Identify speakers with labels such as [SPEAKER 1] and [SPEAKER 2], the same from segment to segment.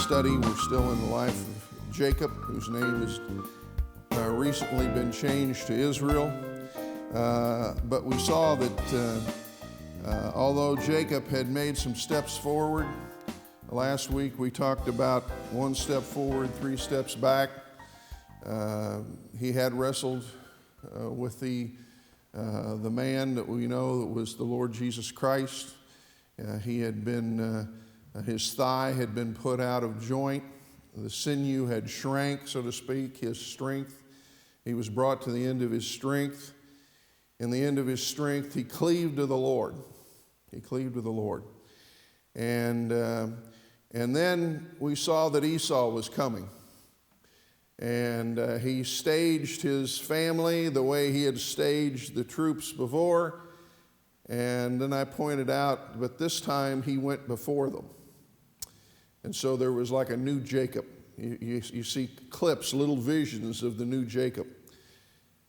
[SPEAKER 1] study. We're still in the life of Jacob, whose name has recently been changed to Israel. But we saw that although Jacob had made some steps forward, last week we talked about 1 step forward, 3 steps back. He had wrestled with the man that we know that was the Lord Jesus Christ. He had been, his thigh had been put out of joint. The sinew had shrank, so to speak, his strength. He was brought to the end of his strength. In the end of his strength, he cleaved to the Lord. He cleaved to the Lord. And then we saw that Esau was coming. And he staged his family the way he had staged the troops before. And then I pointed out, but this time he went before them. And so there was like a new Jacob. You see clips, little visions of the new Jacob.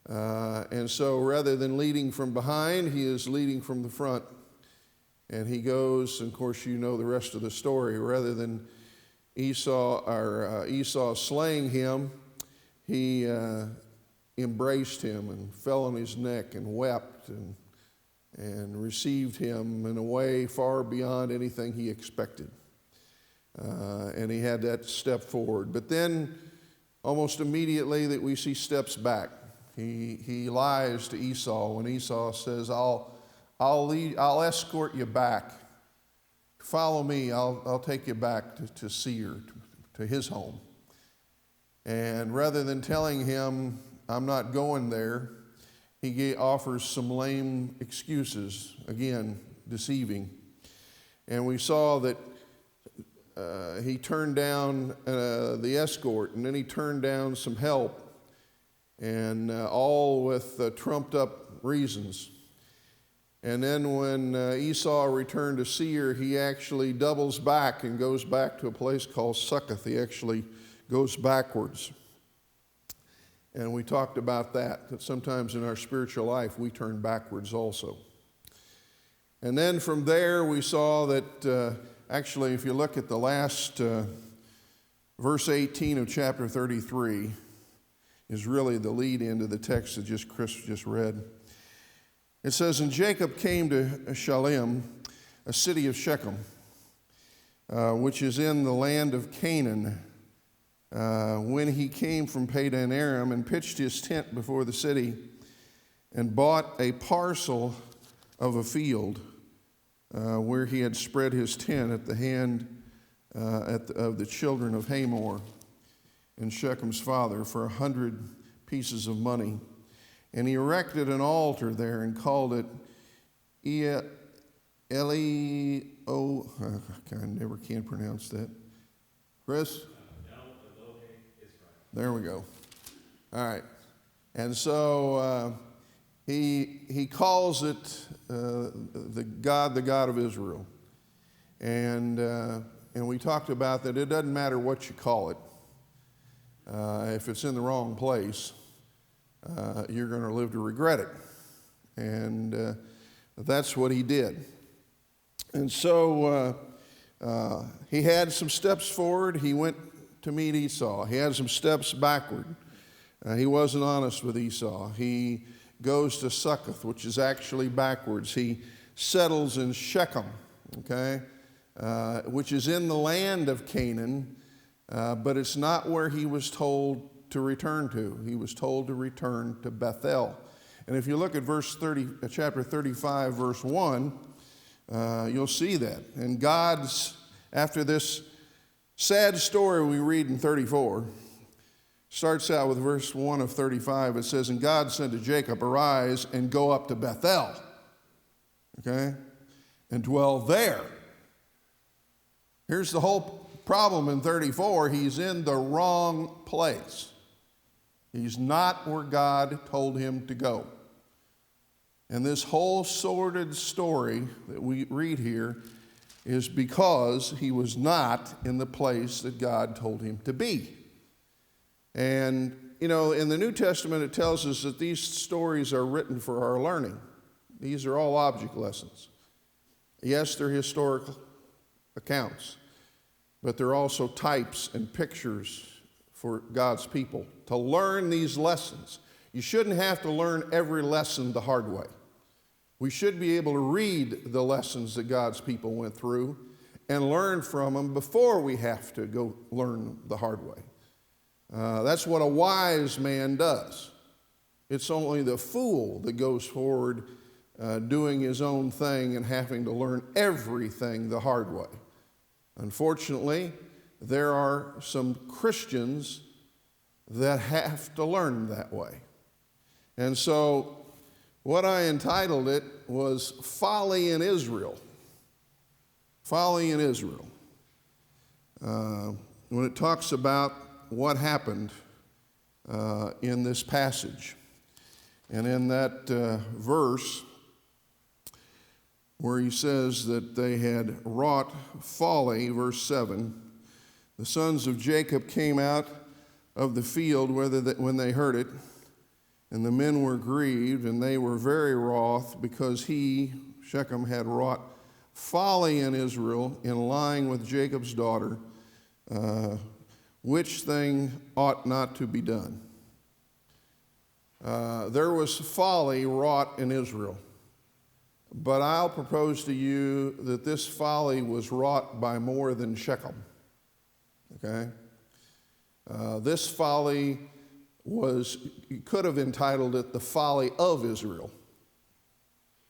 [SPEAKER 1] And so rather than leading from behind, he is leading from the front. And he goes, and of course you know the rest of the story. Rather than Esau slaying him, he embraced him and fell on his neck and wept and received him in a way far beyond anything he expected. And he had that step forward. But then almost immediately that we see steps back. He lies to Esau when Esau says, I'll escort you back. Follow me, I'll take you back to Seir, to his home. And rather than telling him, I'm not going there, he offers some lame excuses, again, deceiving. And we saw that he turned down the escort, and then he turned down some help, and all with trumped up reasons. And then when Esau returned to Seir, he actually doubles back and goes back to a place called Succoth. He actually goes backwards. And we talked about that sometimes in our spiritual life we turn backwards also. And then from there we saw that actually if you look at the last verse 18 of chapter 33 is really the lead into the text that Chris just read. It says, and Jacob came to Shalem, a city of Shechem, which is in the land of Canaan, when he came from Padan Aram and pitched his tent before the city and bought a parcel of a field where he had spread his tent at the hand of the children of Hamor and Shechem's father for 100 pieces of money. And he erected an altar there and called it I never can pronounce that. Chris? There we go. All right. And so he calls it the God of Israel. And we talked about that it doesn't matter what you call it. If it's in the wrong place, you're going to live to regret it. And that's what he did. And so he had some steps forward. He went to meet Esau. He had some steps backward. He wasn't honest with Esau. He goes to Succoth, which is actually backwards. He settles in Shechem, okay, which is in the land of Canaan, but it's not where he was told to return to. He was told to return to Bethel. And if you look at chapter 35, verse 1, you'll see that. And after this sad story we read in 34, starts out with verse 1 of 35. It says, and God said to Jacob, arise and go up to Bethel, okay, and dwell there. Here's the whole problem in 34. He's in the wrong place. He's not where God told him to go. And this whole sordid story that we read here is because he was not in the place that God told him to be. And, you know, in the New Testament it tells us that these stories are written for our learning. These are all object lessons. Yes, they're historical accounts. but they're also types and pictures for God's people to learn these lessons. You shouldn't have to learn every lesson the hard way. We should be able to read the lessons that God's people went through and learn from them before we have to go learn the hard way. That's what a wise man does. It's only the fool that goes forward doing his own thing and having to learn everything the hard way. Unfortunately, there are some Christians that have to learn that way. And so what I entitled it was Folly in Israel. Folly in Israel. When it talks about what happened in this passage. And in that verse where he says that they had wrought folly, verse 7, the sons of Jacob came out of the field when they heard it, and the men were grieved, and they were very wroth, because he, Shechem, had wrought folly in Israel in lying with Jacob's daughter, which thing ought not to be done. There was folly wrought in Israel. But I'll propose to you that this folly was wrought by more than Shechem. Okay? This folly was, you could have entitled it the folly of Israel.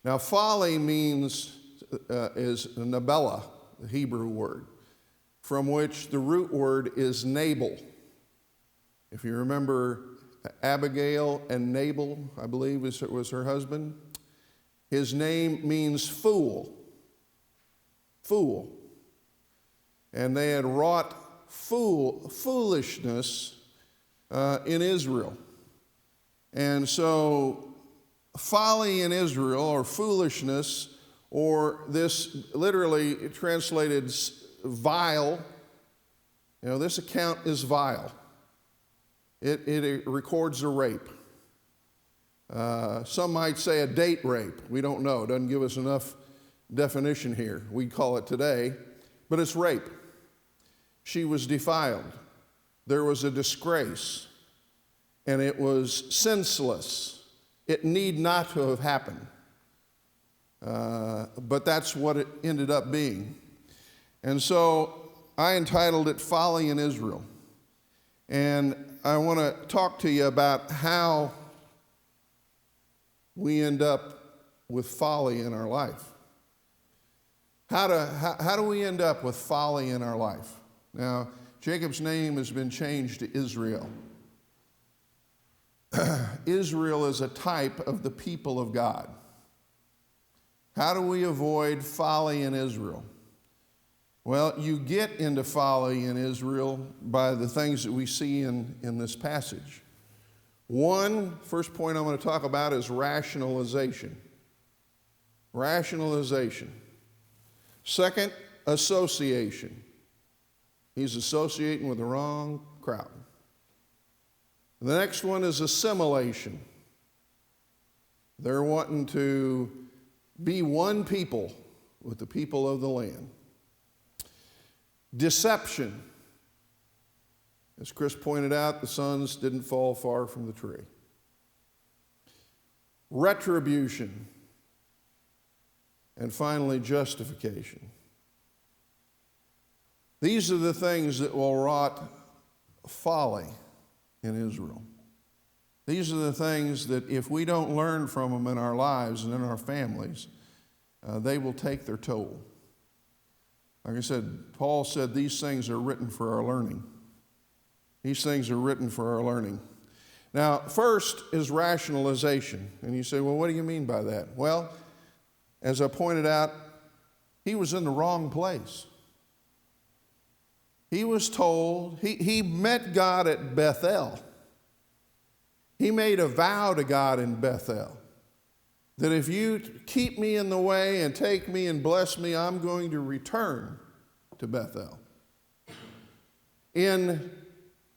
[SPEAKER 1] Now, folly means, is nabella, the Hebrew word, from which the root word is Nabal. If you remember Abigail and Nabal, I believe was her husband. His name means fool. Fool. And they had wrought foolishness in Israel. And so folly in Israel, or foolishness, or this literally translated vile, this account is vile. It records a rape. Some might say a date rape. We don't know. It doesn't give us enough definition here. We call it today, but it's rape. She was defiled. There was a disgrace, and it was senseless. It need not to have happened, but that's what it ended up being. And so I entitled it Folly in Israel, and I want to talk to you about how we end up with folly in our life. How do we end up with folly in our life? Now, Jacob's name has been changed to Israel. Israel is a type of the people of God. How do we avoid folly in Israel? Well, you get into folly in Israel by the things that we see in this passage. First point I'm going to talk about is rationalization. Rationalization. Second, association. He's associating with the wrong crowd. The next one is assimilation. They're wanting to be one people with the people of the land. Deception. As Chris pointed out, the sons didn't fall far from the tree. Retribution. And finally, justification. These are the things that will wrought folly in Israel. These are the things that if we don't learn from them in our lives and in our families, they will take their toll. Like I said, Paul said these things are written for our learning. These things are written for our learning. Now, first is rationalization. And you say, well, what do you mean by that? Well, as I pointed out, he was in the wrong place. He was told, he met God at Bethel. He made a vow to God in Bethel that if you keep me in the way and take me and bless me, I'm going to return to Bethel. In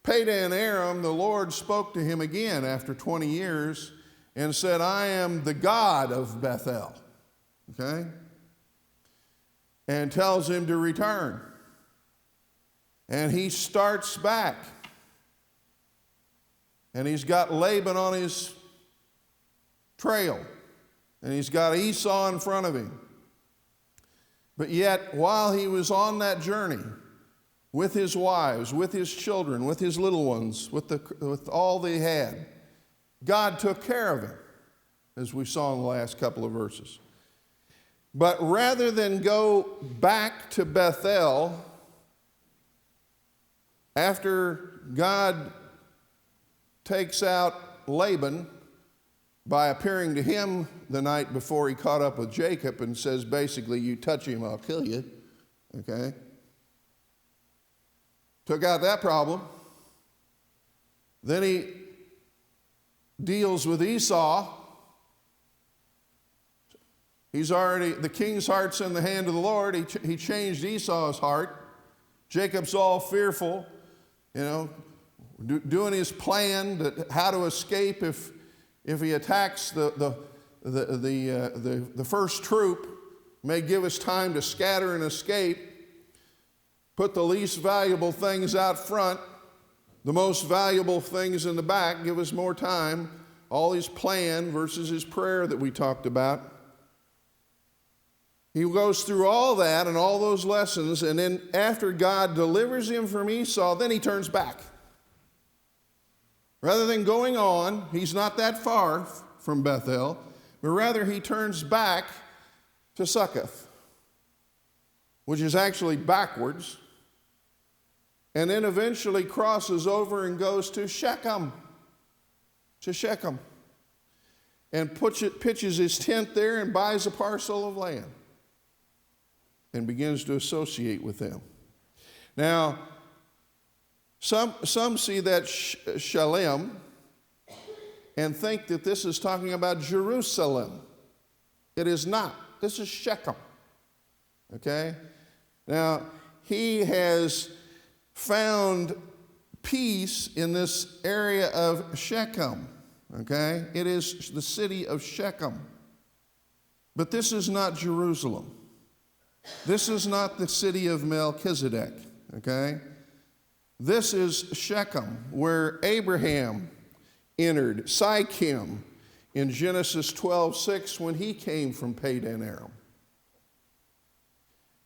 [SPEAKER 1] Padan Aram, the Lord spoke to him again after 20 years and said, I am the God of Bethel. Okay? And tells him to return. And he starts back. And he's got Laban on his trail. And he's got Esau in front of him. But yet, while he was on that journey, with his wives, with his children, with his little ones, with all they had, God took care of him, as we saw in the last couple of verses. But rather than go back to Bethel, after God takes out Laban by appearing to him the night before he caught up with Jacob and says, basically, you touch him, I'll kill you, okay? Took out that problem. Then he deals with Esau. The king's heart's in the hand of the Lord. He changed Esau's heart. Jacob's all fearful, doing his plan how to escape if he attacks the first troop, may give us time to scatter and escape. Put the least valuable things out front, the most valuable things in the back, give us more time. All his plan versus his prayer that we talked about. He goes through all that and all those lessons, and then after God delivers him from Esau, then he turns back. Rather than going on, he's not that far from Bethel, but rather he turns back to Succoth, which is actually backwards, and then eventually crosses over and goes to Shechem, and pitches his tent there and buys a parcel of land and begins to associate with them. Now, some see that Shalem and think that this is talking about Jerusalem. It is not. This is Shechem. Okay? Now, he has found peace in this area of Shechem. Okay? It is the city of Shechem. But this is not Jerusalem. This is not the city of Melchizedek. Okay? This is Shechem, where Abraham entered Sychem in Genesis 12:6 when he came from Padan Aram.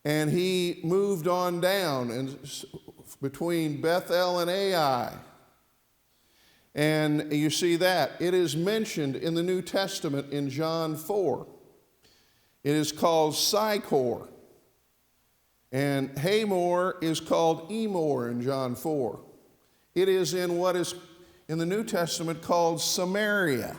[SPEAKER 1] And he moved on down between Bethel and Ai. And you see that. It is mentioned in the New Testament in John 4. It is called Sychor. And Hamor is called Emmor in John 4. It is in what is in the New Testament called Samaria.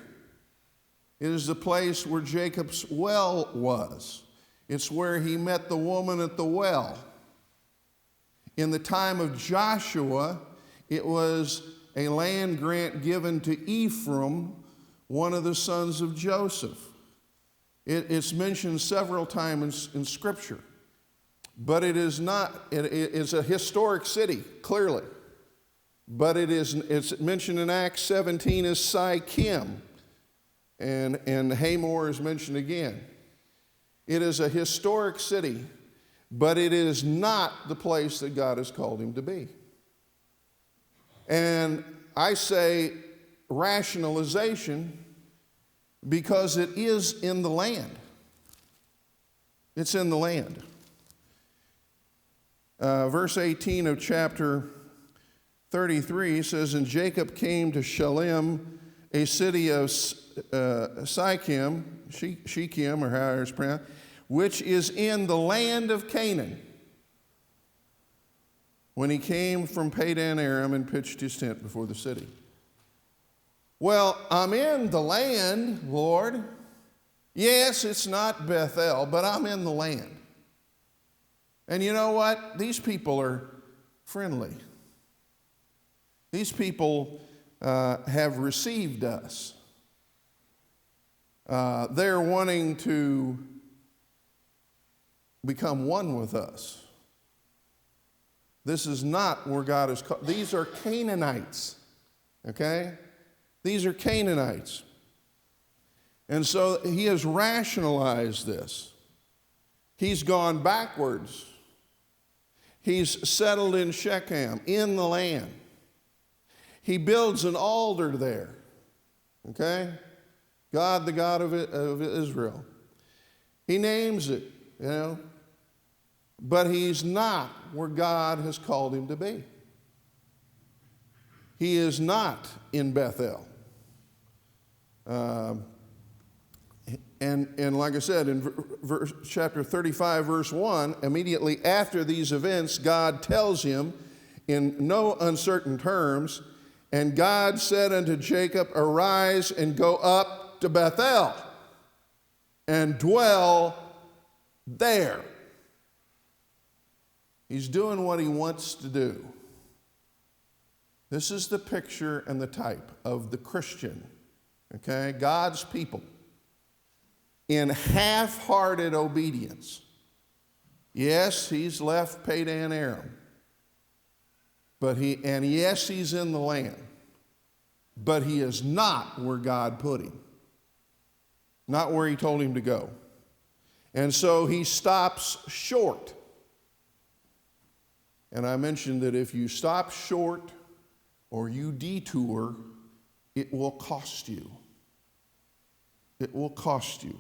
[SPEAKER 1] It is the place where Jacob's well was. It's where he met the woman at the well. In the time of Joshua, it was a land grant given to Ephraim, one of the sons of Joseph. It's mentioned several times in Scripture. But it is not, it's a historic city, clearly. But it's mentioned in Acts 17 as Sychem. And Hamor is mentioned again. It is a historic city, but it is not the place that God has called him to be. And I say rationalization because it is in the land. It's in the land. Verse 18 of chapter 33 says, and Jacob came to Shalem, a city of Shechem, or however it's pronounced, which is in the land of Canaan, when he came from Padan Aram and pitched his tent before the city. Well, I'm in the land, Lord. Yes, it's not Bethel, but I'm in the land. And you know what? These people are friendly. These people have received us. They're wanting to become one with us. This is not where God is called. These are Canaanites. Okay? These are Canaanites. And so he has rationalized this. He's gone backwards. He's settled in Shechem, in the land. He builds an altar there, okay? God, the God of Israel. He names it, but he's not where God has called him to be. He is not in Bethel. And like I said, in chapter 35, verse 1, immediately after these events, God tells him in no uncertain terms, and God said unto Jacob, arise and go up to Bethel and dwell there. He's doing what he wants to do. This is the picture and the type of the Christian, okay? God's people in half-hearted obedience. Yes, he's left Padan Aram. And yes, he's in the land. But he is not where God put him. Not where he told him to go. And so he stops short. And I mentioned that if you stop short or you detour, it will cost you. It will cost you.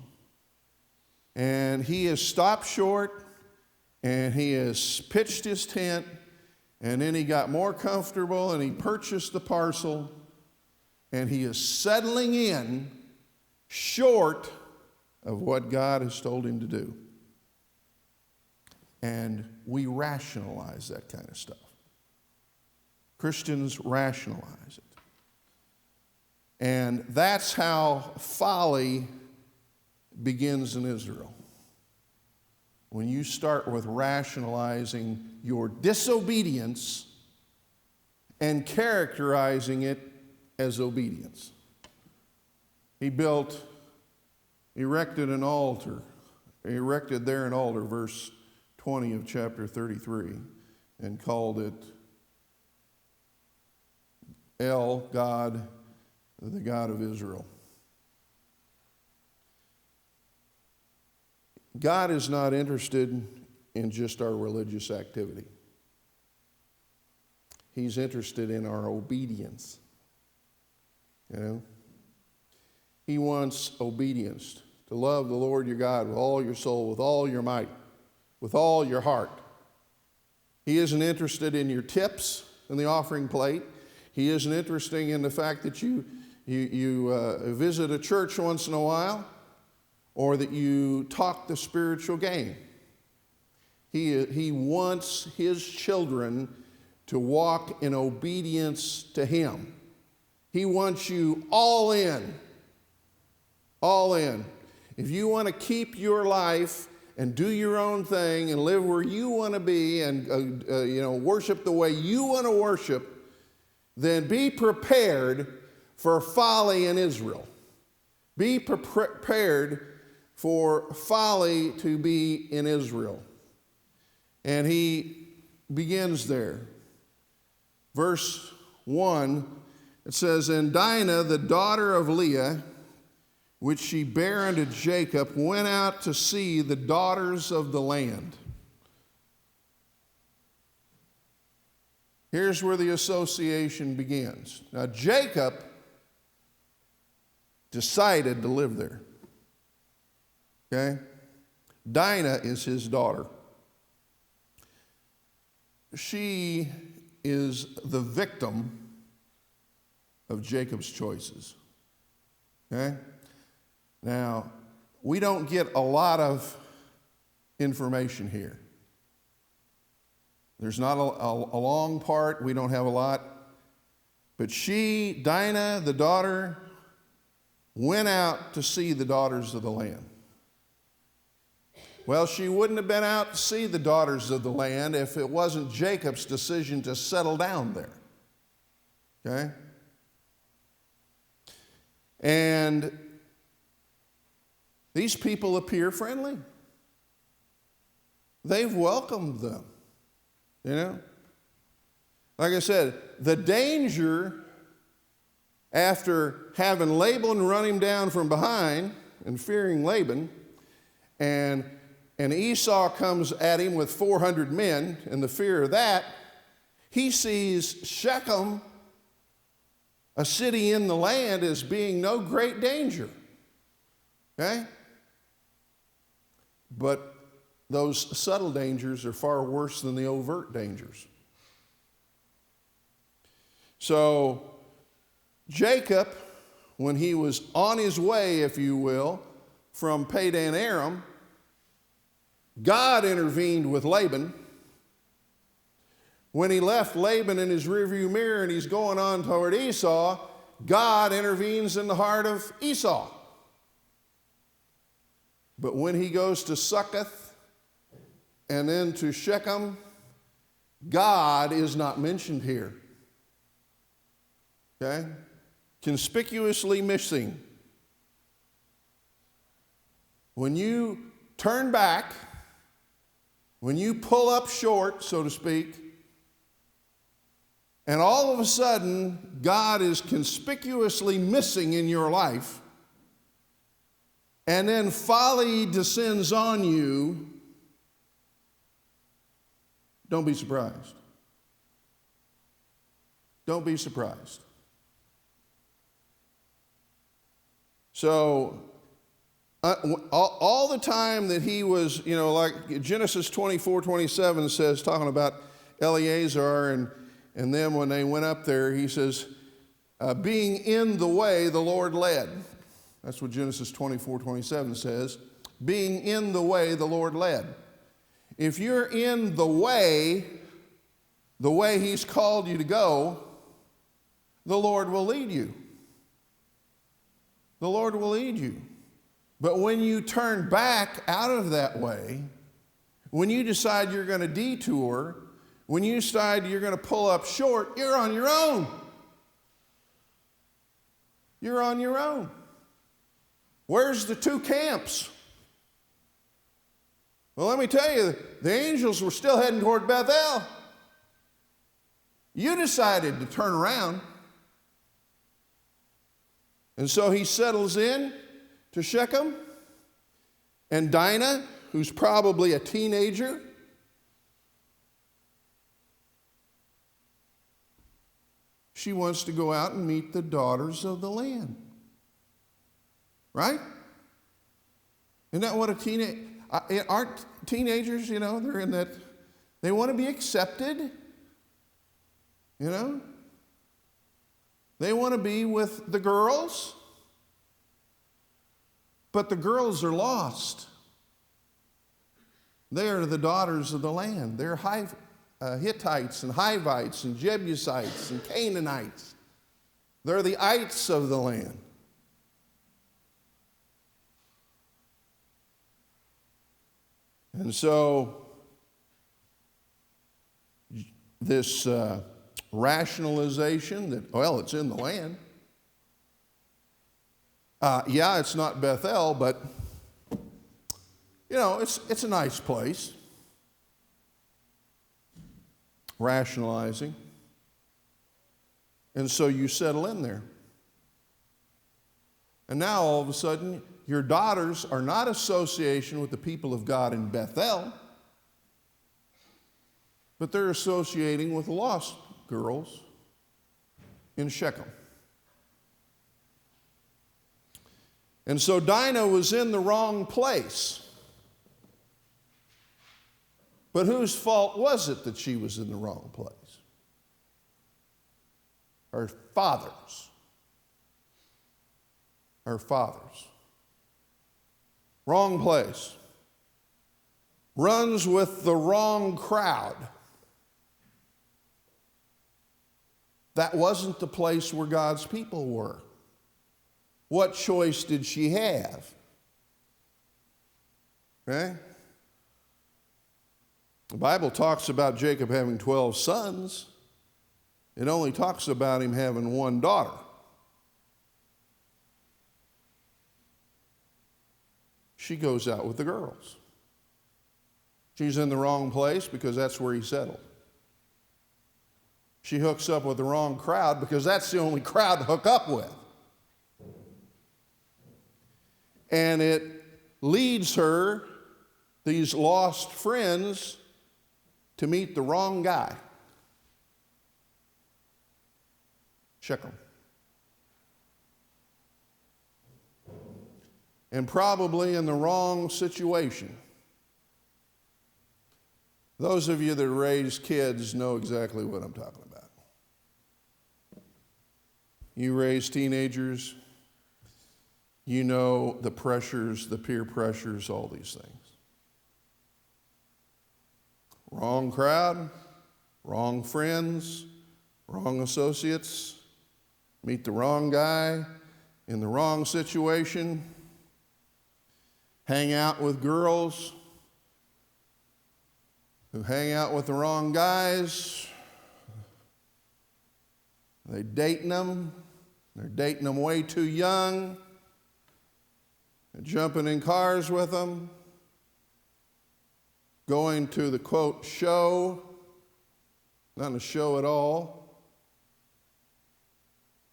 [SPEAKER 1] And he has stopped short, and he has pitched his tent, and then he got more comfortable, and he purchased the parcel, and he is settling in short of what God has told him to do. And we rationalize that kind of stuff. Christians rationalize it. And that's how folly begins in Israel. When you start with rationalizing your disobedience and characterizing it as obedience. He erected an altar. He erected there an altar, verse 20 of chapter 33, and called it El, God, the God of Israel. God is not interested in just our religious activity. He's interested in our obedience. He wants obedience, to love the Lord your God with all your soul, with all your might, with all your heart. He isn't interested in your tips in the offering plate. He isn't interested in the fact that you visit a church once in a while, or that you talk the spiritual game. He wants his children to walk in obedience to him. He wants you all in. All in. If you want to keep your life and do your own thing and live where you want to be and worship the way you want to worship, then be prepared for folly in Israel. Be prepared for folly to be in Israel. And he begins there. Verse 1, it says, and Dinah, the daughter of Leah, which she bare unto Jacob, went out to see the daughters of the land. Here's where the association begins. Now, Jacob decided to live there. Okay? Dinah is his daughter. She is the victim of Jacob's choices. Okay? Now, we don't get a lot of information here. There's not a long part. We don't have a lot. But Dinah, the daughter, went out to see the daughters of the land. Well, she wouldn't have been out to see the daughters of the land if it wasn't Jacob's decision to settle down there. Okay? And these people appear friendly. They've welcomed them. Like I said, the danger after having Laban run him down from behind and fearing Laban and and Esau comes at him with 400 men, and the fear of that, he sees Shechem, a city in the land, as being no great danger. Okay? But those subtle dangers are far worse than the overt dangers. So Jacob, when he was on his way, if you will, from Padan Aram, God intervened with Laban. When he left Laban in his rearview mirror and he's going on toward Esau, God intervenes in the heart of Esau. But when he goes to Succoth and then to Shechem, God is not mentioned here. Okay? Conspicuously missing. When you turn back, when you pull up short, so to speak, and all of a sudden God is conspicuously missing in your life, and then folly descends on you, don't be surprised. Don't be surprised. So, all the time that he was, like Genesis 24:27 says, talking about Eleazar and then when they went up there, he says, being in the way the Lord led. That's what Genesis 24:27 says. Being in the way the Lord led. If you're in the way he's called you to go, the Lord will lead you. The Lord will lead you. But when you turn back out of that way, when you decide you're going to detour, when you decide you're going to pull up short, you're on your own. You're on your own. Where's the two camps? Well, let me tell you, the angels were still heading toward Bethel. You decided to turn around. And so he settles in to Shechem, and Dinah, who's probably a teenager, she wants to go out and meet the daughters of the land. Right? Isn't that what aren't teenagers, they're in that, they want to be accepted, They want to be with the girls, but the girls are lost. They are the daughters of the land. They're Hittites and Hivites and Jebusites and Canaanites. They're the ites of the land. And so this rationalization that, well, it's in the land. Yeah, it's not Bethel, but, it's a nice place. Rationalizing. And so you settle in there. And now all of a sudden, your daughters are not association with the people of God in Bethel, but they're associating with lost girls in Shechem. And so Dinah was in the wrong place. But whose fault was it that she was in the wrong place? Her father's. Her father's. Wrong place. Runs with the wrong crowd. That wasn't the place where God's people were. What choice did she have? Okay? The Bible talks about Jacob having 12 sons. It only talks about him having one daughter. She goes out with the girls. She's in the wrong place because that's where he settled. She hooks up with the wrong crowd because that's the only crowd to hook up with. And it leads her these lost friends to meet the wrong guy. Shechem. And probably in the wrong situation. Those of you that raise kids know exactly what I'm talking about. You raise teenagers, you know the pressures, the peer pressures, all these things. Wrong crowd, wrong friends, wrong associates, meet the wrong guy in the wrong situation, hang out with girls who hang out with the wrong guys. They're dating them way too young. They're jumping in cars with them, going to the, quote, show, not a show at all.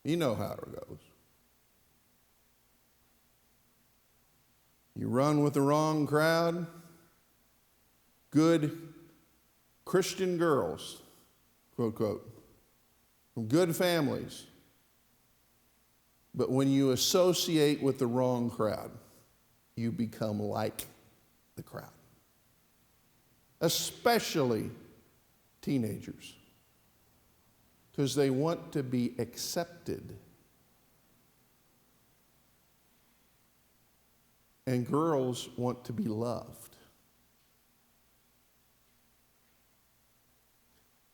[SPEAKER 1] You know how it goes. You run with the wrong crowd. Good Christian girls, quote, quote, from good families. But when you associate with the wrong crowd, you become like the crowd. Especially teenagers, because they want to be accepted. And girls want to be loved.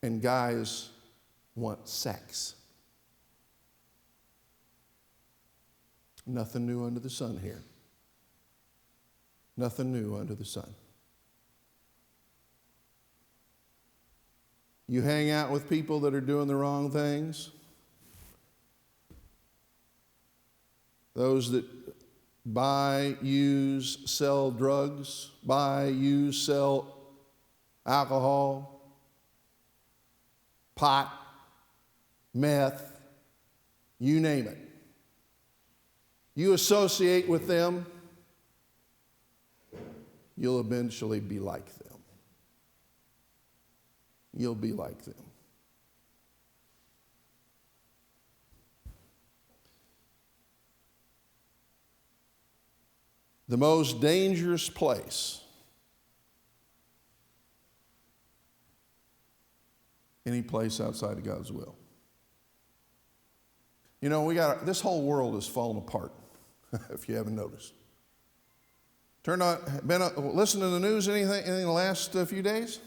[SPEAKER 1] And guys want sex. Nothing new under the sun here. Nothing new under the sun. You hang out with people that are doing the wrong things. Those that buy, use, sell drugs, buy, use, sell alcohol, pot, meth, you name it. You associate with them, you'll eventually be like them. You'll be like them. The most dangerous place any place outside of God's will. You know, this whole world is falling apart, if you haven't noticed. Listen to the news, anything in the last few days?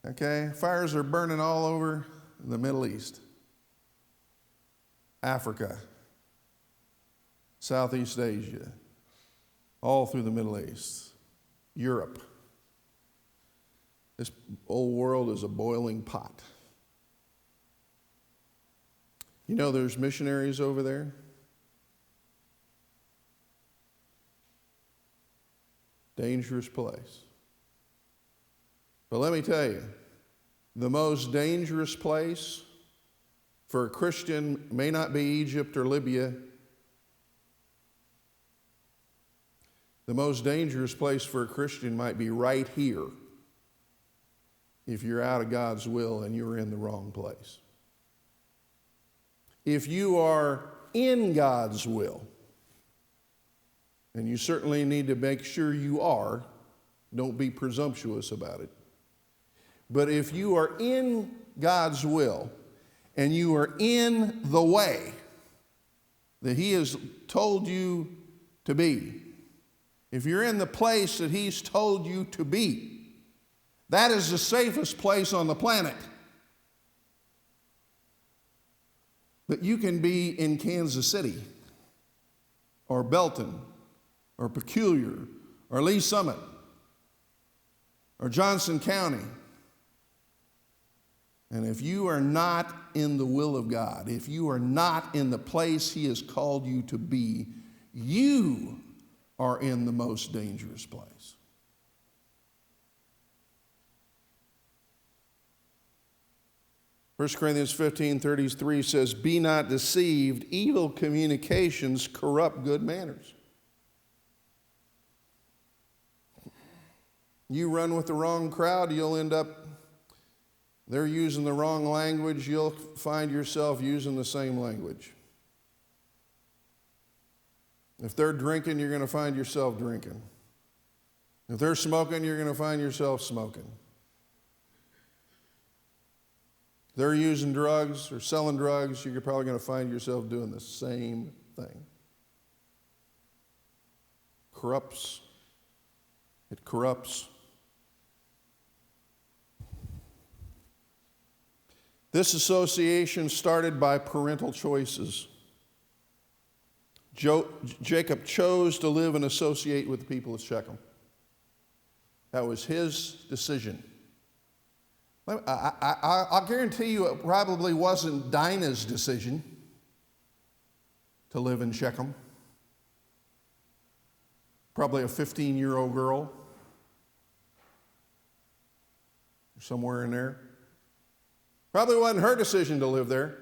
[SPEAKER 1] Okay, fires are burning all over the Middle East, Africa, Southeast Asia, all through the Middle East, Europe. This old world is a boiling pot. You know there's missionaries over there? Dangerous place. But let me tell you, the most dangerous place for a Christian may not be Egypt or Libya. The most dangerous place for a Christian might be right here if you're out of God's will and you're in the wrong place. If you are in God's will, and you certainly need to make sure you are, don't be presumptuous about it. But if you are in God's will and you are in the way that He has told you to be, if you're in the place that He's told you to be, that is the safest place on the planet. But you can be in Kansas City or Belton or Peculiar or Lee Summit or Johnson County. And if you are not in the will of God, if you are not in the place He has called you to be, you are in the most dangerous place. First Corinthians 15:33 says, "Be not deceived, evil communications corrupt good manners." You run with the wrong crowd, you'll end up, they're using the wrong language, you'll find yourself using the same language. If they're drinking, you're going to find yourself drinking. If they're smoking, you're going to find yourself smoking. If they're using drugs or selling drugs, you're probably going to find yourself doing the same thing. Corrupts. It corrupts. This association started by parental choices. Jacob chose to live and associate with the people of Shechem. That was his decision. I'll guarantee you it probably wasn't Dinah's decision to live in Shechem. Probably a 15-year-old girl. Somewhere in there. Probably wasn't her decision to live there.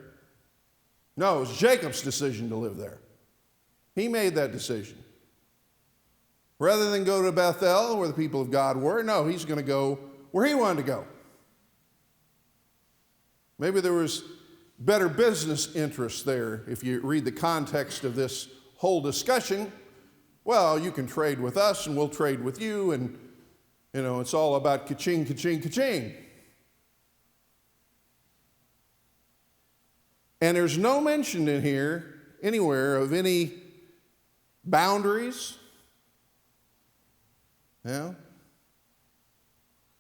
[SPEAKER 1] No, it was Jacob's decision to live there. He made that decision. Rather than go to Bethel, where the people of God were, no, he's going to go where he wanted to go. Maybe there was better business interests there. If you read the context of this whole discussion, well, you can trade with us and we'll trade with you, and it's all about ka-ching, ka-ching, ka-ching. And there's no mention in here anywhere of any boundaries.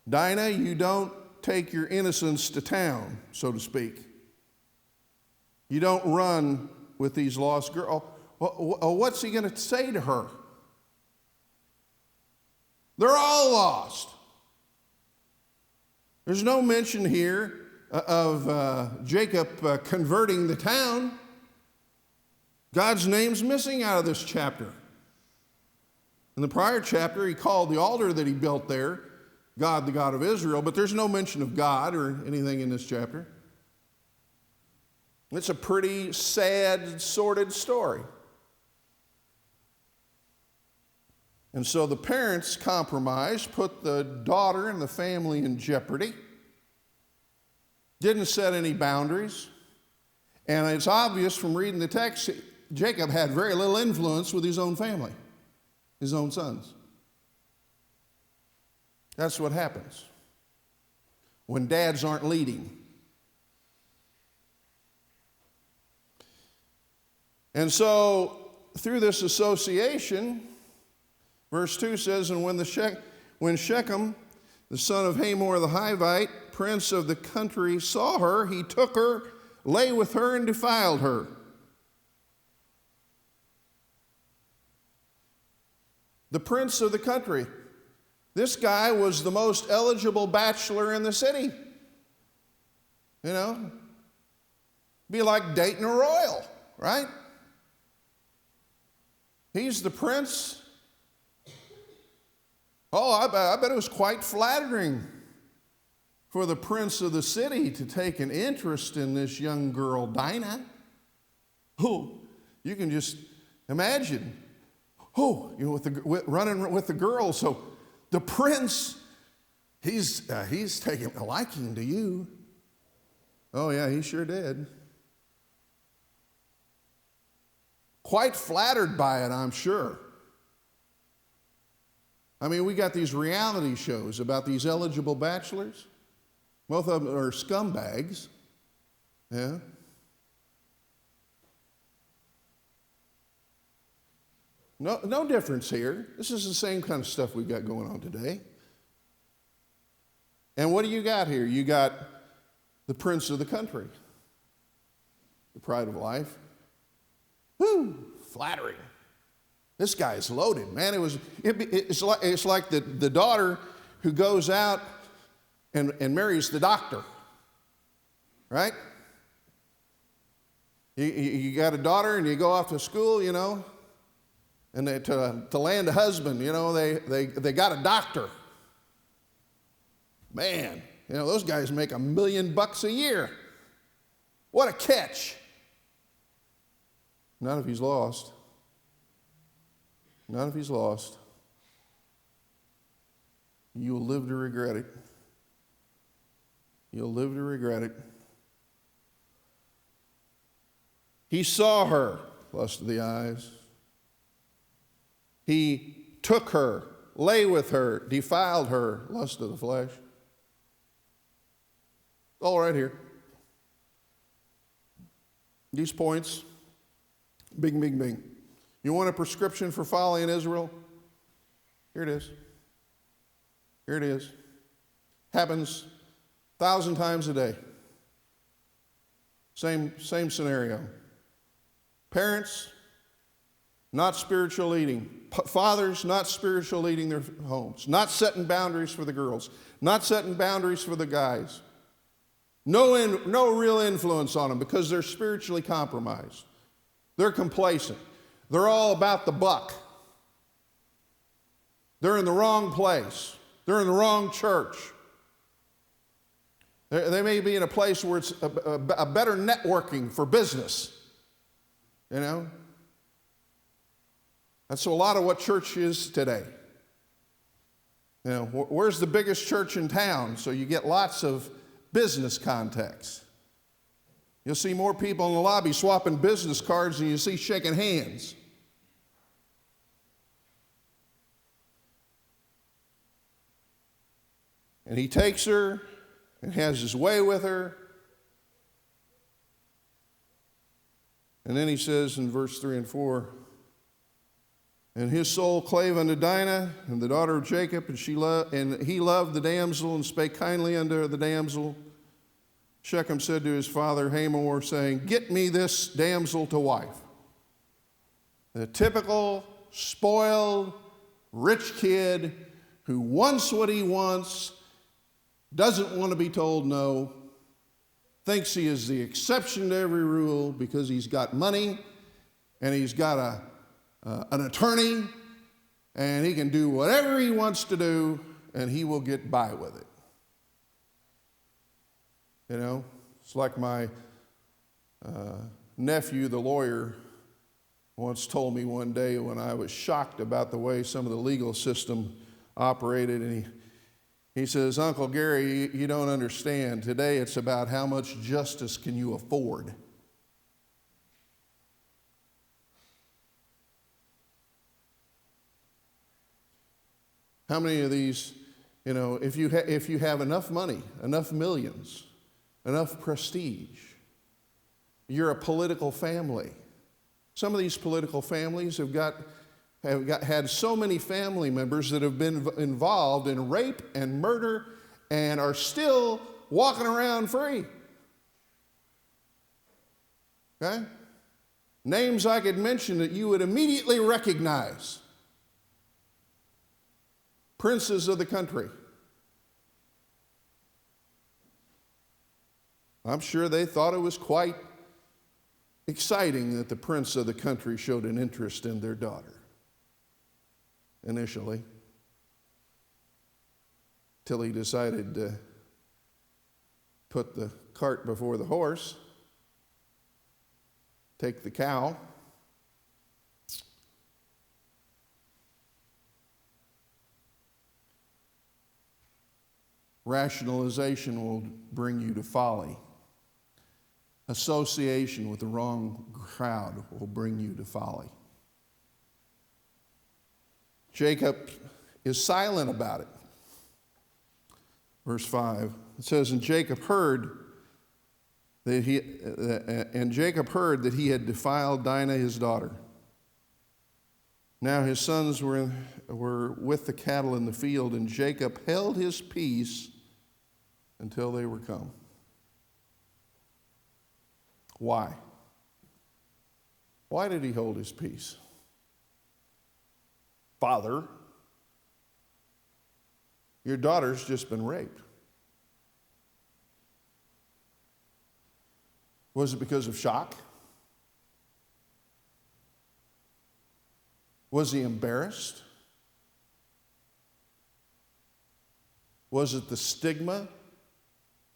[SPEAKER 1] Dinah, you don't take your innocence to town, so to speak. You don't run with these lost girls. What's he going to say to her? They're all lost. There's no mention here of Jacob converting the town. God's name's missing out of this chapter. In the prior chapter, he called the altar that he built there God, the God of Israel, but there's no mention of God or anything in this chapter. It's a pretty sad, sordid story. And so the parents compromised, put the daughter and the family in jeopardy, didn't set any boundaries, and it's obvious from reading the text, Jacob had very little influence with his own family, his own sons. That's what happens when dads aren't leading. And so, through this association, verse 2 says, and when Shechem, the son of Hamor the Hivite, prince of the country, saw her, he took her, lay with her, and defiled her. The prince of the country. This guy was the most eligible bachelor in the city. Be like dating a royal, right? He's the prince. Oh, I bet it was quite flattering for the prince of the city to take an interest in this young girl, Dinah. Oh, you can just imagine. Oh, running with the girl. So the prince, he's taking a liking to you. Oh yeah, he sure did. Quite flattered by it, I'm sure. I mean, we got these reality shows about these eligible bachelors. Both of them are scumbags. Yeah. No difference here. This is the same kind of stuff we've got going on today. And what do you got here? You got the prince of the country, the pride of life. Woo, flattering. This guy is loaded, man. It's like the daughter who goes out and marries the doctor, right? You got a daughter and you go off to school, and to land a husband, they got a doctor. Man, those guys make $1 million a year. What a catch. Not if he's lost. Not if he's lost. you'll live to regret it. You'll live to regret it. He saw her, lust of the eyes. He took her, lay with her, defiled her, lust of the flesh. All right here. These points, bing, bing, bing. You want a prescription for folly in Israel? Here it is. Here it is. Happens 1,000 times a day. Same scenario. Parents, not spiritual leading. Fathers, not spiritual leading their homes. Not setting boundaries for the girls. Not setting boundaries for the guys. No real influence on them because they're spiritually compromised. They're complacent. They're all about the buck. They're in the wrong place. They're in the wrong church. They may be in a place where it's a better networking for business. You know? That's a lot of what church is today. You know, where's the biggest church in town? So you get lots of business contacts. You'll see more people in the lobby swapping business cards than you see shaking hands. And he takes her and has his way with her. And then he says in verse 3 and 4, and his soul clave unto Dinah, and the daughter of Jacob, and he loved the damsel, and spake kindly unto the damsel. Shechem said to his father Hamor, saying, get me this damsel to wife. The typical, spoiled, rich kid who wants what he wants, doesn't want to be told no, thinks he is the exception to every rule because he's got money, and he's got an attorney, and he can do whatever he wants to do, and he will get by with it. You know, it's like my nephew, the lawyer, once told me one day when I was shocked about the way some of the legal system operated, and he says, Uncle Gary, you don't understand. Today it's about how much justice can you afford. How many of these, you know, if you have enough money, enough millions, enough prestige, you're a political family. Some of these political families have had so many family members that have been involved in rape and murder and are still walking around free. Okay? Names I could mention that you would immediately recognize. Princes of the country. I'm sure they thought it was quite exciting that the prince of the country showed an interest in their daughter initially, till he decided to put the cart before the horse, take the cow. Rationalization will bring you to folly. Association with the wrong crowd will bring you to folly. Jacob is silent about it. Verse 5, it says, and Jacob heard that he had defiled Dinah his daughter. Now his sons were with the cattle in the field, and Jacob held his peace until they were come. Why? Why did he hold his peace? Father, your daughter's just been raped. Was it because of shock? Was he embarrassed? Was it the stigma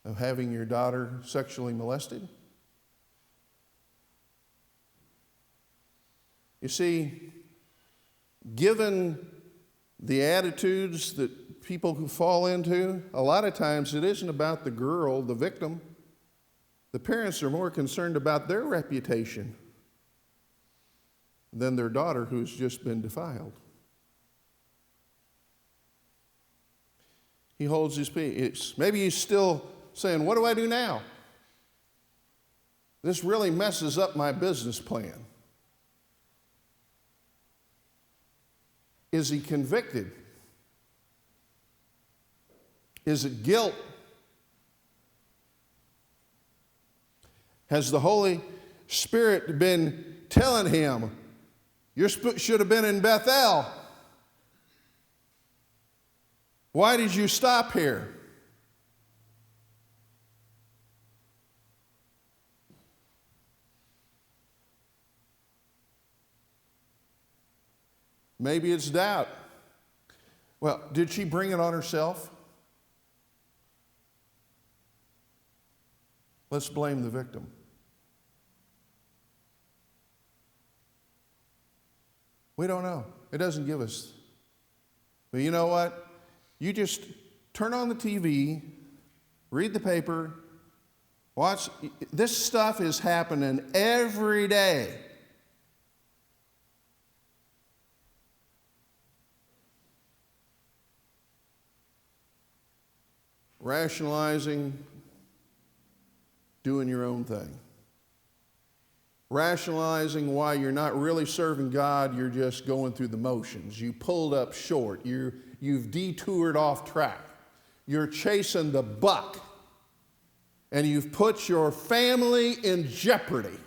[SPEAKER 1] of having your daughter sexually molested? You see, given the attitudes that people who fall into, a lot of times it isn't about the girl, the victim. The parents are more concerned about their reputation than their daughter who's just been defiled. He holds his peace. Maybe he's still saying, what do I do now? This really messes up my business plan. Is he convicted? Is it guilt? Has the Holy Spirit been telling him, you should have been in Bethel? Why did you stop here? Maybe it's doubt. Well, did she bring it on herself? Let's blame the victim. We don't know. It doesn't give us. But you know what? You just turn on the TV, read the paper, watch. This stuff is happening every day. Rationalizing, doing your own thing. Rationalizing why you're not really serving God, you're just going through the motions. You pulled up short. You've detoured off track. You're chasing the buck. And you've put your family in jeopardy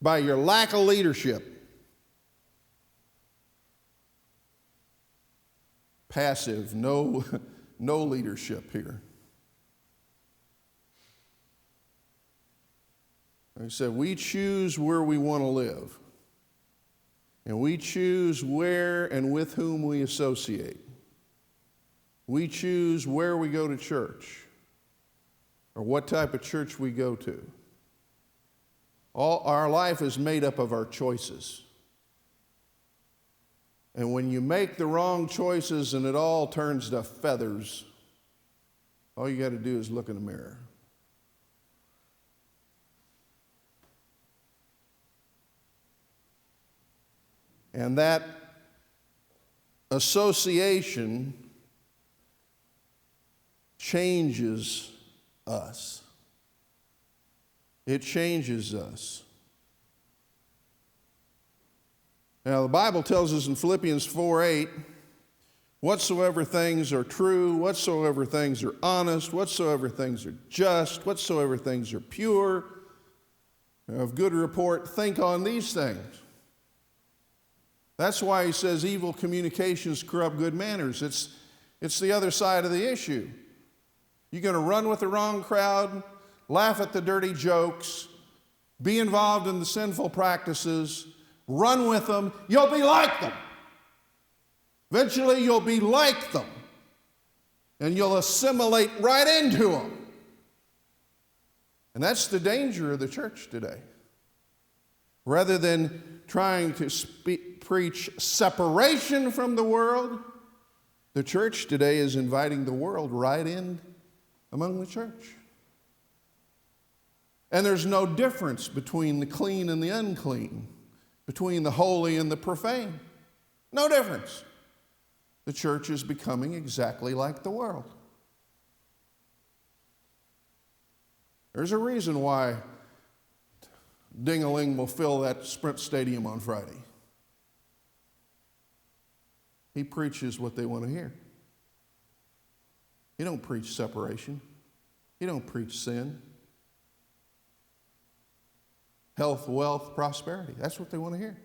[SPEAKER 1] by your lack of leadership. Passive, no leadership here. Like I said, we choose where we want to live. And we choose where and with whom we associate. We choose where we go to church or what type of church we go to. All our life is made up of our choices. And when you make the wrong choices and it all turns to feathers, all you got to do is look in the mirror. And that association changes us. It changes us. Now, the Bible tells us in Philippians 4:8, whatsoever things are true, whatsoever things are honest, whatsoever things are just, whatsoever things are pure, of good report, think on these things. That's why he says evil communications corrupt good manners. It's the other side of the issue. You're going to run with the wrong crowd, laugh at the dirty jokes, be involved in the sinful practices, run with them, you'll be like them. Eventually you'll be like them. And you'll assimilate right into them. And that's the danger of the church today. Rather than trying to preach separation from the world, the church today is inviting the world right in among the church. And there's no difference between the clean and the unclean, between the holy and the profane. No difference. The church is becoming exactly like the world. There's a reason why Ding-a-ling will fill that Sprint Stadium on Friday. He preaches what they want to hear. He don't preach separation. He don't preach sin. Health, wealth, prosperity. That's what they want to hear.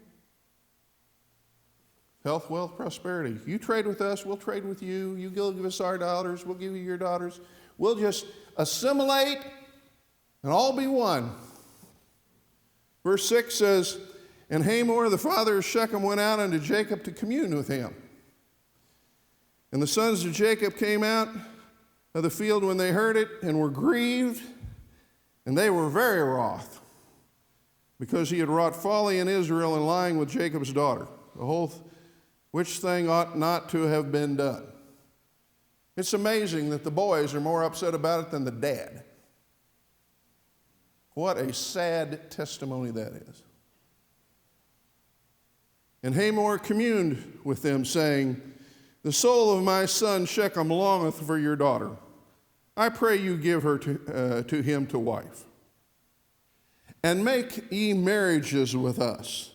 [SPEAKER 1] Health, wealth, prosperity. You trade with us, we'll trade with you. You give us our daughters, we'll give you your daughters. We'll just assimilate and all be one. Verse 6 says, and Hamor, the father of Shechem, went out unto Jacob to commune with him. And the sons of Jacob came out of the field when they heard it, and were grieved, and they were very wroth, because he had wrought folly in Israel in lying with Jacob's daughter. which thing ought not to have been done. It's amazing that the boys are more upset about it than the dad. What a sad testimony that is. And Hamor communed with them, saying, the soul of my son Shechem longeth for your daughter. I pray you give her to him to wife. And make ye marriages with us,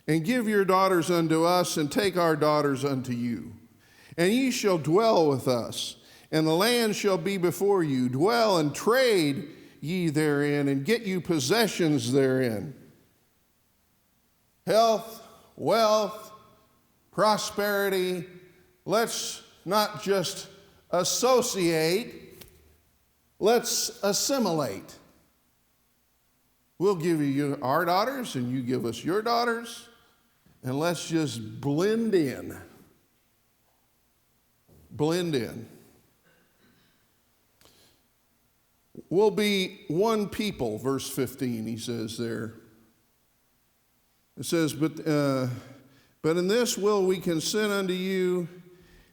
[SPEAKER 1] and give your daughters unto us, and take our daughters unto you. And ye shall dwell with us, and the land shall be before you. Dwell and trade ye therein, and get you possessions therein. Health, wealth, prosperity. Let's not just associate, let's assimilate. We'll give you our daughters, and you give us your daughters, and let's just blend in. Blend in. We'll be one people, verse 15, he says there. It says, but in this will we consent unto you,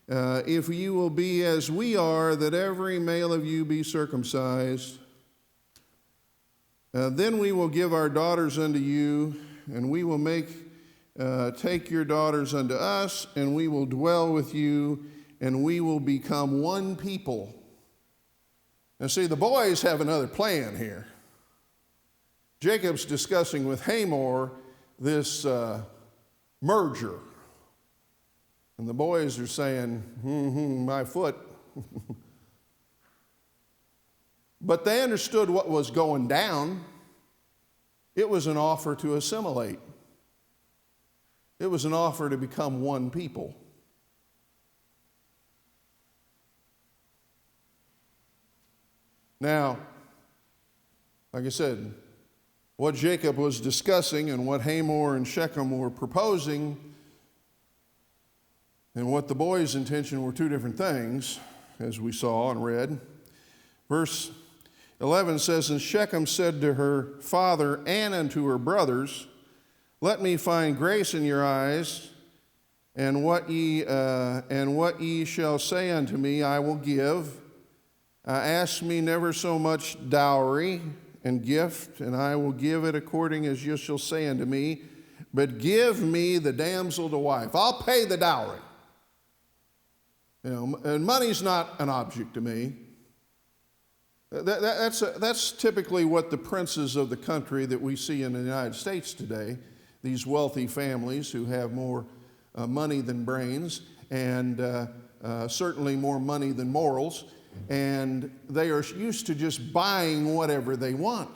[SPEAKER 1] if you will be as we are, that every male of you be circumcised. Then we will give our daughters unto you, and we will take your daughters unto us, and we will dwell with you, and we will become one people. Now see, the boys have another plan here. Jacob's discussing with Hamor this merger. And the boys are saying, my foot. But they understood what was going down. It was an offer to assimilate. It was an offer to become one people. Now, like I said, what Jacob was discussing and what Hamor and Shechem were proposing and what the boys' intention were two different things, as we saw and read. Verse 11 says, and Shechem said to her father and unto her brothers, let me find grace in your eyes, and what ye shall say unto me I will give. Ask me never so much dowry and gift, and I will give it according as you shall say unto me. But give me the damsel to wife. I'll pay the dowry. And money's not an object to me. That's typically what the princes of the country that we see in the United States today, these wealthy families who have more money than brains, and certainly more money than morals, and they are used to just buying whatever they want.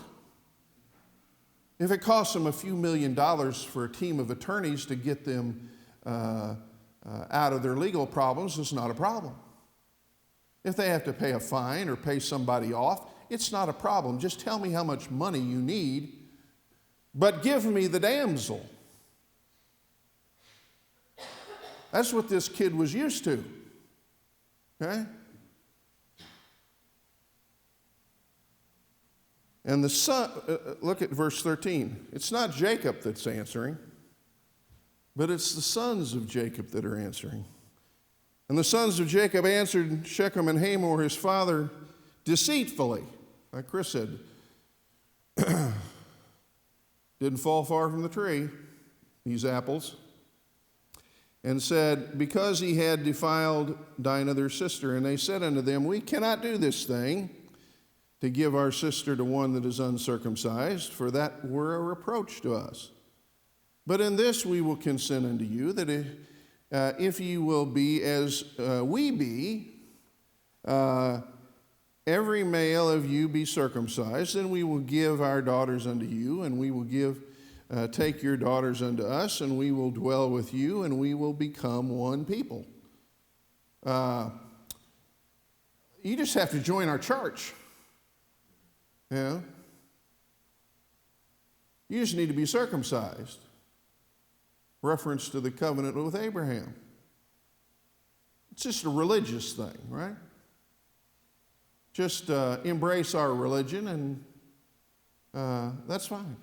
[SPEAKER 1] If it costs them a few $1 million for a team of attorneys to get them out of their legal problems, it's not a problem. If they have to pay a fine or pay somebody off, it's not a problem. Just tell me how much money you need, but give me the damsel. That's what this kid was used to. Okay? And the son, look at verse 13. It's not Jacob that's answering, but it's the sons of Jacob that are answering. And the sons of Jacob answered Shechem and Hamor his father deceitfully. Like Chris said, didn't fall far from the tree, these apples. And said, because he had defiled thine other sister. And they said unto them, we cannot do this thing, to give our sister to one that is uncircumcised, for that were a reproach to us. But in this we will consent unto you, that if you will be as we be, every male of you be circumcised, then we will give our daughters unto you, and we will take your daughters unto us, and we will dwell with you, and we will become one people. You just have to join our church. Yeah. You just need to be circumcised. Reference to the covenant with Abraham. It's just a religious thing, right? Just embrace our religion, and that's fine.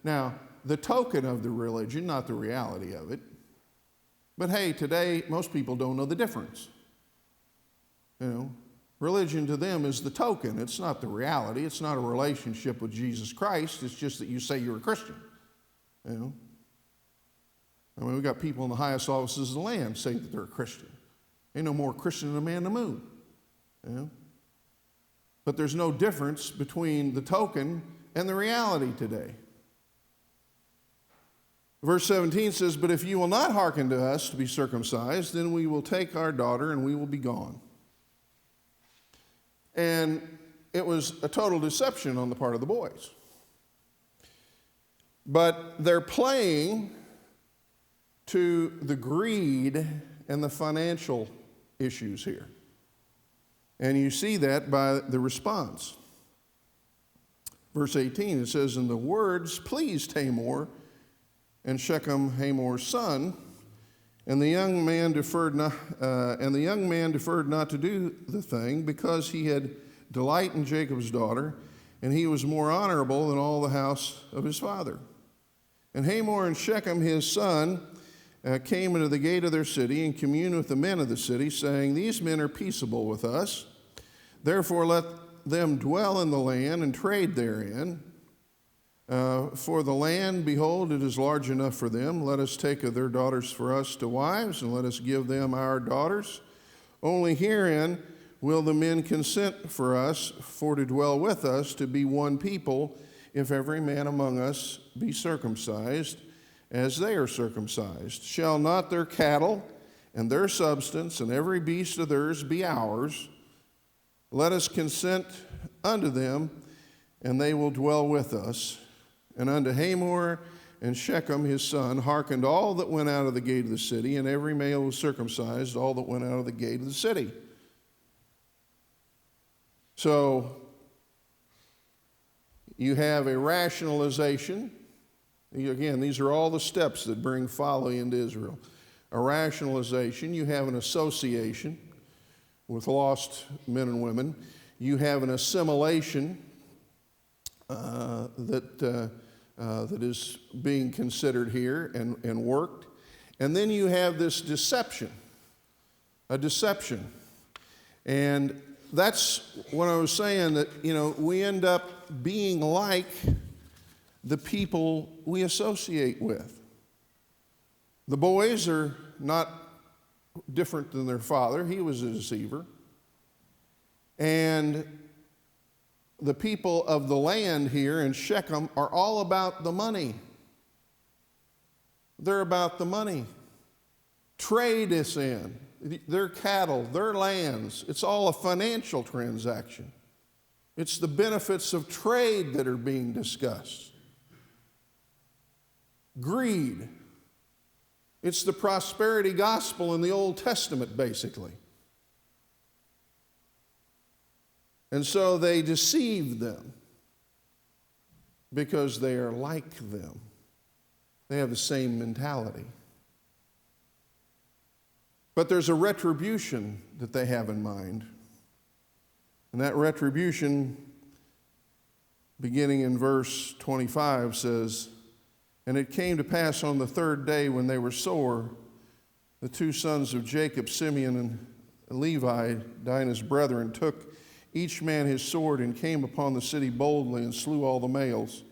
[SPEAKER 1] Now, the token of the religion, not the reality of it. But hey, today, most people don't know the difference. Religion to them is the token. It's not the reality. It's not a relationship with Jesus Christ. It's just that you say you're a Christian. We've got people in the highest offices of the land say that they're a Christian. Ain't no more Christian than a man in the moon. But there's no difference between the token and the reality today. Verse 17 says, "But if you will not hearken to us to be circumcised, then we will take our daughter and we will be gone." And it was a total deception on the part of the boys. But they're playing to the greed and the financial issues here. And you see that by the response. Verse 18, it says, "And the words pleased Hamor and Shechem, Hamor's son, and the young man deferred not to do the thing, because he had delight in Jacob's daughter, and he was more honorable than all the house of his father. And Hamor and Shechem his son came into the gate of their city and communed with the men of the city, saying, These men are peaceable with us. Therefore let them dwell in the land and trade therein. For the land, behold, it is large enough for them. Let us take of their daughters for us to wives, and let us give them our daughters. Only herein will the men consent for us, for to dwell with us, to be one people, if every man among us be circumcised, as they are circumcised. Shall not their cattle and their substance and every beast of theirs be ours? Let us consent unto them, and they will dwell with us. And unto Hamor and Shechem his son hearkened all that went out of the gate of the city, and every male was circumcised, all that went out of the gate of the city. So you have a rationalization. Again, these are all the steps that bring folly into Israel. A rationalization. You have an association with lost men and women. You have an assimilation that is being considered here and worked. And then you have this deception, a deception. And that's what I was saying, that, we end up being like the people we associate with. The boys are not different than their father. He was a deceiver. And the people of the land here in Shechem are all about the money. They're about the money. Trade is in. Their cattle, their lands. It's all a financial transaction. It's the benefits of trade that are being discussed. Greed. It's the prosperity gospel in the Old Testament, basically. And so they deceive them because they are like them. They have the same mentality. But there's a retribution that they have in mind. And that retribution, beginning in verse 25, says, And it came to pass on the third day, when they were sore, the two sons of Jacob, Simeon and Levi, Dinah's brethren, took each man his sword and came upon the city boldly and slew all the males.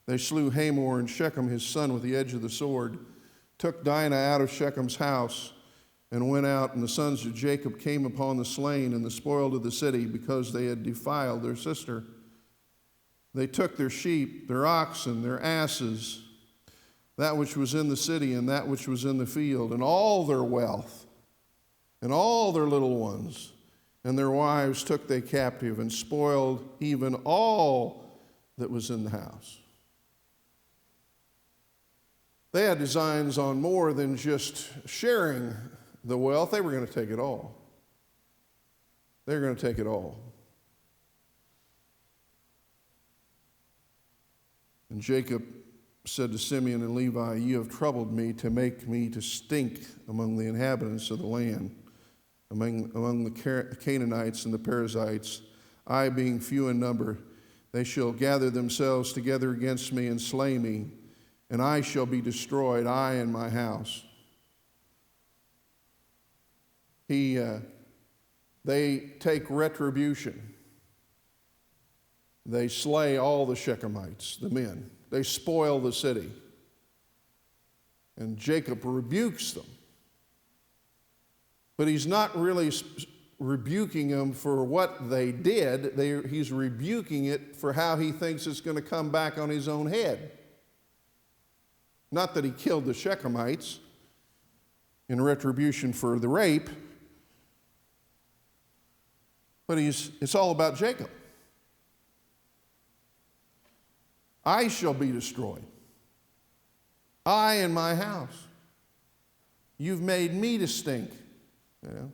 [SPEAKER 1] They slew Hamor and Shechem his son with the edge of the sword, took Dinah out of Shechem's house, and went out, and the sons of Jacob came upon the slain and the spoiled of the city, because they had defiled their sister. They took their sheep, their oxen, their asses, that which was in the city and that which was in the field, and all their wealth, and all their little ones, and their wives took they captive, and spoiled even all that was in the house. They had designs on more than just sharing the wealth. They were going to take it all. They were going to take it all. And Jacob said to Simeon and Levi, You have troubled me to make me to stink among the inhabitants of the land, among the Canaanites and the Perizzites. I, being few in number, they shall gather themselves together against me and slay me, and I shall be destroyed, I and my house. They take retribution. They slay all the Shechemites, the men. They spoil the city. And Jacob rebukes them. But he's not really rebuking them for what they did. He's rebuking it for how he thinks it's going to come back on his own head. Not that he killed the Shechemites in retribution for the rape, but it's all about Jacob. I shall be destroyed. I and my house. You've made me to stink. You know?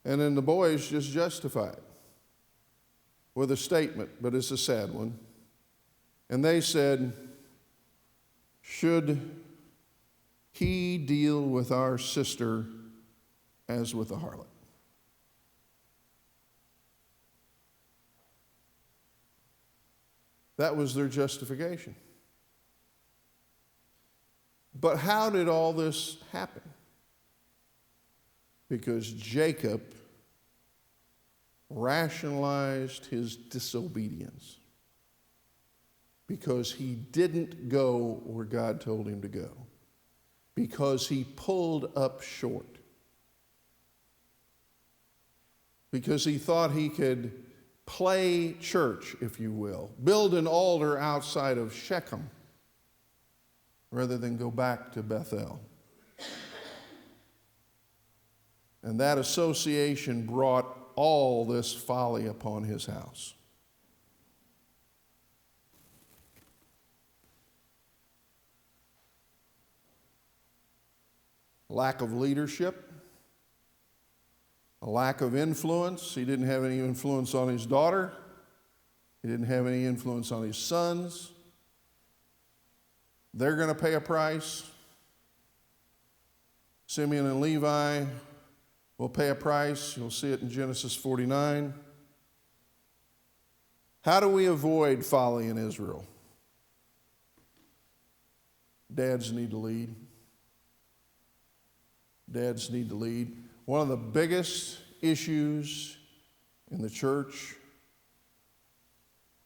[SPEAKER 1] And then the boys just justify it with a statement, but it's a sad one. And they said, should he deal with our sister as with a harlot? That was their justification. But how did all this happen? Because Jacob rationalized his disobedience. Because he didn't go where God told him to go. Because he pulled up short. Because he thought he could play church, if you will, build an altar outside of Shechem rather than go back to Bethel. And that association brought all this folly upon his house. Lack of leadership, a lack of influence. He didn't have any influence on his daughter. He didn't have any influence on his sons. They're going to pay a price. Simeon and Levi will pay a price. You'll see it in Genesis 49. How do we avoid folly in Israel? Dads need to lead. Dads need to lead. One of the biggest issues in the church,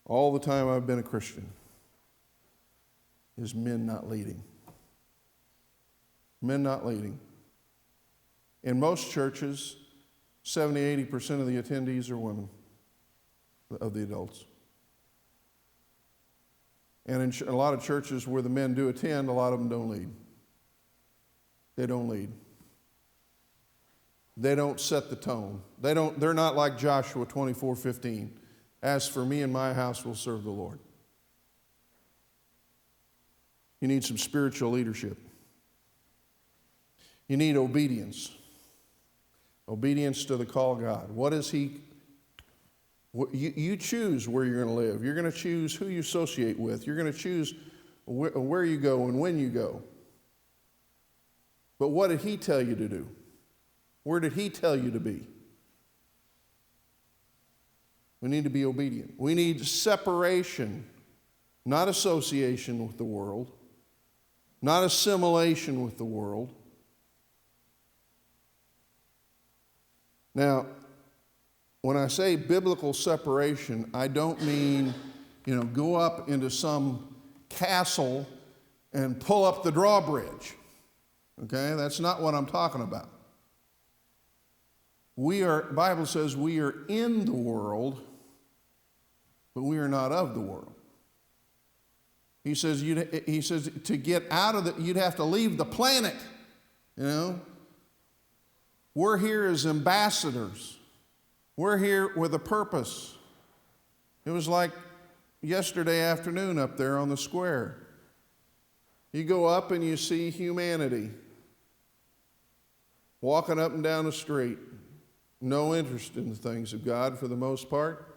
[SPEAKER 1] all the time I've been a Christian, is men not leading. Men not leading. In most churches, 70-80% of the attendees are women, of the adults. And in a lot of churches where the men do attend, a lot of them don't lead. They don't lead. They don't set the tone. They're not like Joshua 24:15. As for me and my house, will serve the Lord. You need some spiritual leadership. You need obedience. Obedience to the call of God. What is He? You choose where you're going to live. You're going to choose who you associate with. You're going to choose where you go and when you go. But what did He tell you to do? Where did He tell you to be? We need to be obedient. We need separation, not association with the world, not assimilation with the world. Now, when I say biblical separation, I don't mean, go up into some castle and pull up the drawbridge. Okay? That's not what I'm talking about. Bible says we are in the world, but we are not of the world. He says to get out of you'd have to leave the planet, We're here as ambassadors. We're here with a purpose. It was like yesterday afternoon up there on the square. You go up and you see humanity walking up and down the street. No interest in the things of God for the most part.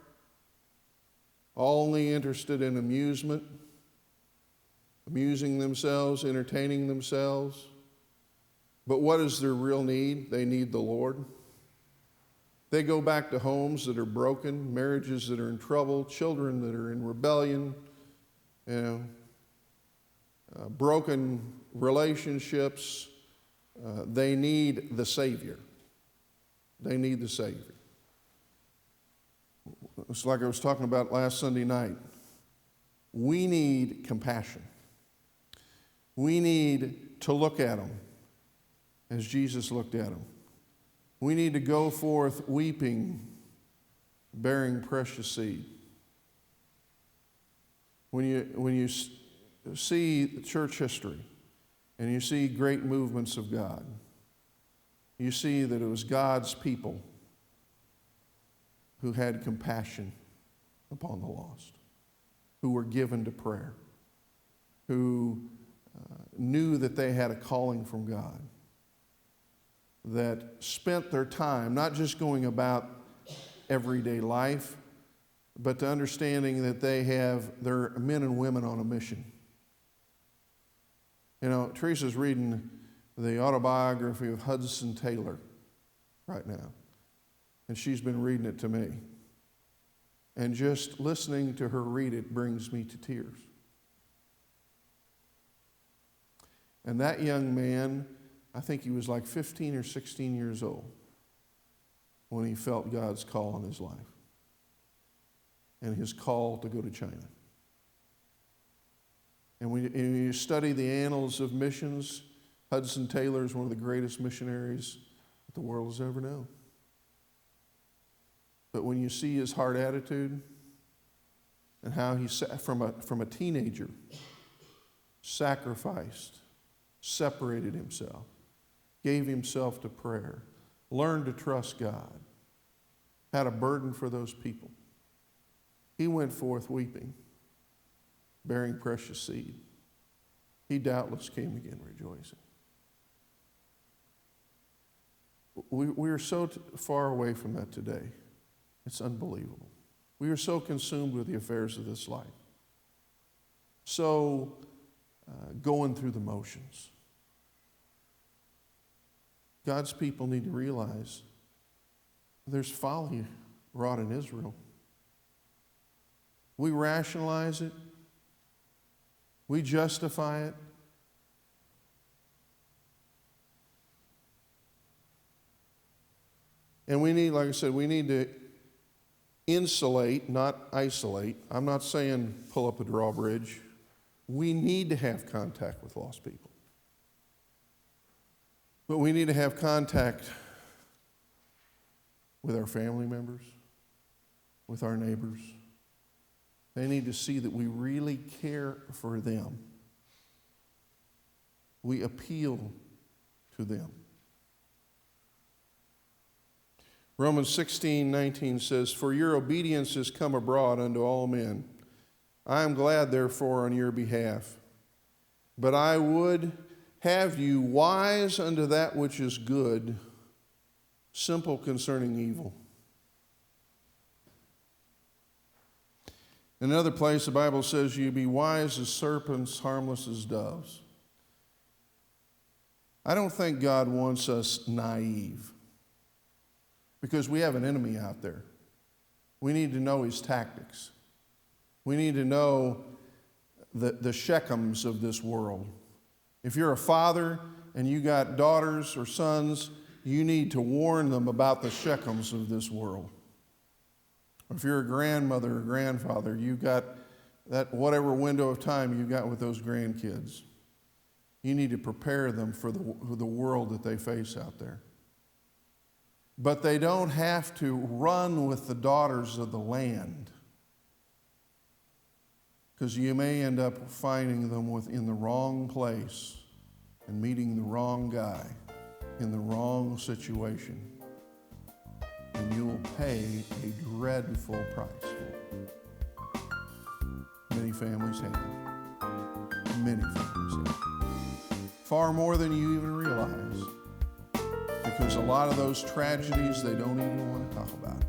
[SPEAKER 1] Only interested in amusement, amusing themselves, entertaining themselves. But what is their real need? They need the Lord. They go back to homes that are broken, marriages that are in trouble, children that are in rebellion, broken relationships, they need the Savior. They need the Savior. It's like I was talking about last Sunday night. We need compassion. We need to look at them as Jesus looked at them. We need to go forth weeping, bearing precious seed. When you see the church history and you see great movements of God, you see that it was God's people who had compassion upon the lost, who were given to prayer, who knew that they had a calling from God, that spent their time not just going about everyday life, but to understanding that they're men and women on a mission. You know, Teresa's reading the autobiography of Hudson Taylor right now, and she's been reading it to me. And just listening to her read it brings me to tears. And that young man, I think he was like 15 or 16 years old when he felt God's call on his life and his call to go to China. And when you study the annals of missions, Hudson Taylor is one of the greatest missionaries that the world has ever known. But when you see his heart attitude and how he, from a teenager, sacrificed, separated himself, gave himself to prayer, learned to trust God, had a burden for those people, he went forth weeping, bearing precious seed. He doubtless came again rejoicing. We are so far away from that today. It's unbelievable. We are so consumed with the affairs of this life. So going through the motions. God's people need to realize there's folly wrought in Israel. We rationalize it. We justify it. And we need, like I said, we need to insulate, not isolate. I'm not saying pull up a drawbridge. We need to have contact with lost people. But we need to have contact with our family members, with our neighbors. They need to see that we really care for them. We appeal to them. Romans 16:19 says, "For your obedience is come abroad unto all men. I am glad, therefore, on your behalf. But I would have you wise unto that which is good, simple concerning evil." In another place, the Bible says, "You be wise as serpents, harmless as doves." I don't think God wants us naive, because we have an enemy out there. We need to know his tactics. We need to know the Shechems of this world. If you're a father and you got daughters or sons, you need to warn them about the Shechems of this world. Or if you're a grandmother or grandfather, you got that whatever window of time you got with those grandkids. You need to prepare them for the world that they face out there. But they don't have to run with the daughters of the land, because you may end up finding them in the wrong place and meeting the wrong guy in the wrong situation. And you will pay a dreadful price for it. Many families have. Many families have. Far more than you even realize. Because a lot of those tragedies, they don't even want to talk about.